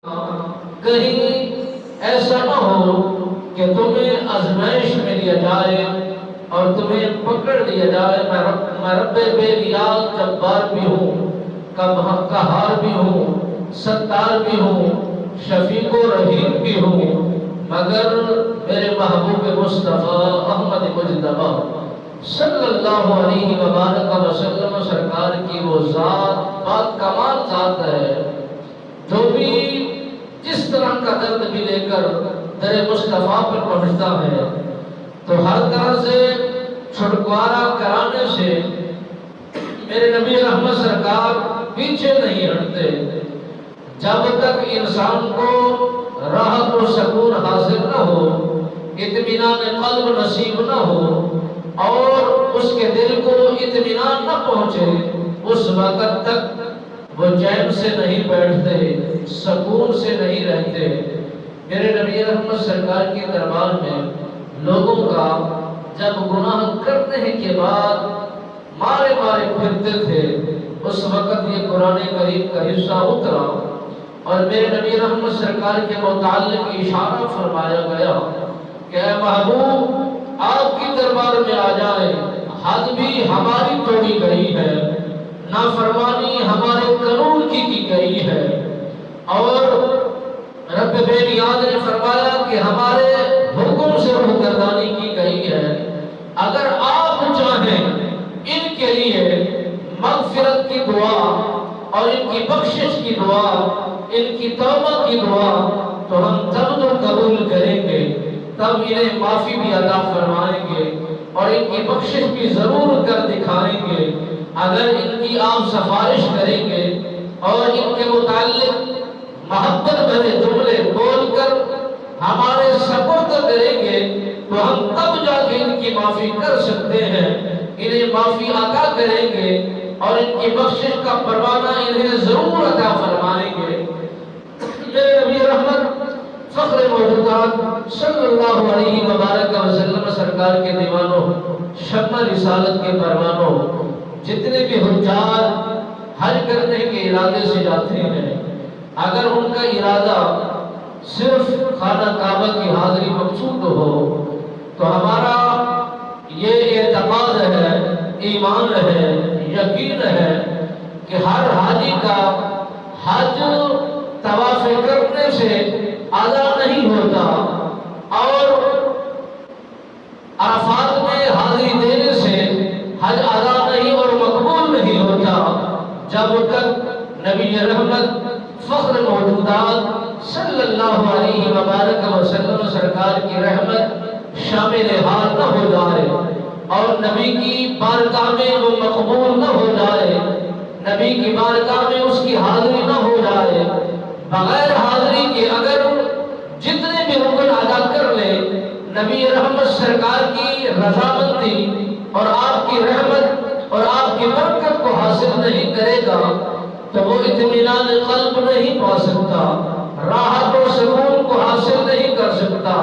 کہیں ایسا نہ ہو کہ تمہیں آزمائش میں لیا جائے اور تمہیں پکڑ لیا جائے۔ میں رب بے نیاز جبار بھی ہوں، قہار بھی ہوں، ستار بھی ہوں، شفیق و رحیم بھی ہوں، مگر میرے محبوب مصطفیٰ احمد مجتبیٰ صلی اللہ علیہ وبارک وسلم سرکار کی وہ ذات بات کمال ذات ہے جو بھی جس طرح کا درد بھی لے کر در مصطفیٰ پر پہنچتا ہے تو ہر طرح سے چھٹکارا کرانے سے میرے نبی رحمت سرکار پیچھے نہیں ہٹتے جب تک انسان کو راحت و سکون حاصل نہ ہو، اطمینان قلب نصیب نہ ہو اور اس کے دل کو اطمینان نہ پہنچے، اس وقت تک وہ چین سے نہیں بیٹھتے، سکون سے نہیں رہتے۔ میرے نبی رحمت سرکار کے دربار میں لوگوں کا جب گناہ کرنے کے بعد مارے پھرتے تھے، اس وقت یہ قرآن کریم کا حصہ اترا اور میرے نبی رحمت سرکار کے متعلق اشارہ فرمایا گیا کہ اے محبوب آپ کی دربار میں آ جائیں، حد بھی ہماری توڑی گئی ہے، نافرمانی ہمارے قانون کی گئی ہے، اور رب بے نیاز نے فرمایا کہ ہمارے حکم سے روگردانی کی گئی ہے۔ اگر آپ چاہیں ان کے لیے مغفرت کی دعا اور ان کی بخشش کی دعا، ان کی توبہ کی دعا، تو ہم تب تو قبول کریں گے، تب انہیں معافی بھی عطا فرمائیں گے اور ان کی بخشش بھی ضرور کر دکھائیں گے۔ اگر ان کی آپ سفارش کریں گے اور ان کے متعلق محبت بھرے جملے بول کر ہمارے سپرد کریں گے تو ہم تب جا کے ان کی معافی کر سکتے ہیں، انہیں معافی عطا کریں گے اور ان کی بخشش کا پروانہ انہیں ضرور عطا فرمائیں گے۔ میرے نبی رحمت فخر موجودات صلی اللہ علیہ وبارک وسلم سرکار کے دیوانوں، شمع رسالت کے پروانوں، جتنے بھی حجاج حج کرنے کے ارادے سے جاتے ہیں، اگر ان کا ارادہ صرف خانہ کعبہ کی حاضری مقصود ہو تو ہمارا یہ اعتقاد ہے، ایمان ہے، یقین ہے کہ ہر حاجی کا حج طواف کرنے سے ادا نہیں ہوتا اور عرفات میں حاضری دینے سے حج ادا نہیں اور مقبول نہیں ہوتا جب تک نبی رحمت فخر موجودات صلی اللہ علیہ وبارک وسلم سرکار کی رحمت شامل حال نہ ہو جائے اور نبی کی بارگاہ میں وہ مقبول نہ ہو جائے، نبی کی بارگاہ میں اس کی حاضری نہ ہو جائے۔ بغیر حاضری کے اگر جتنے بھی رکن ادا کر لے، نبی رحمت سرکار کی رضامندی اور آپ کی رحمت اور آپ کی برکت کو حاصل نہیں کرے گا تو وہ اطمینان قلب نہیں پا سکتا، راحت و سکون کو حاصل نہیں کر سکتا۔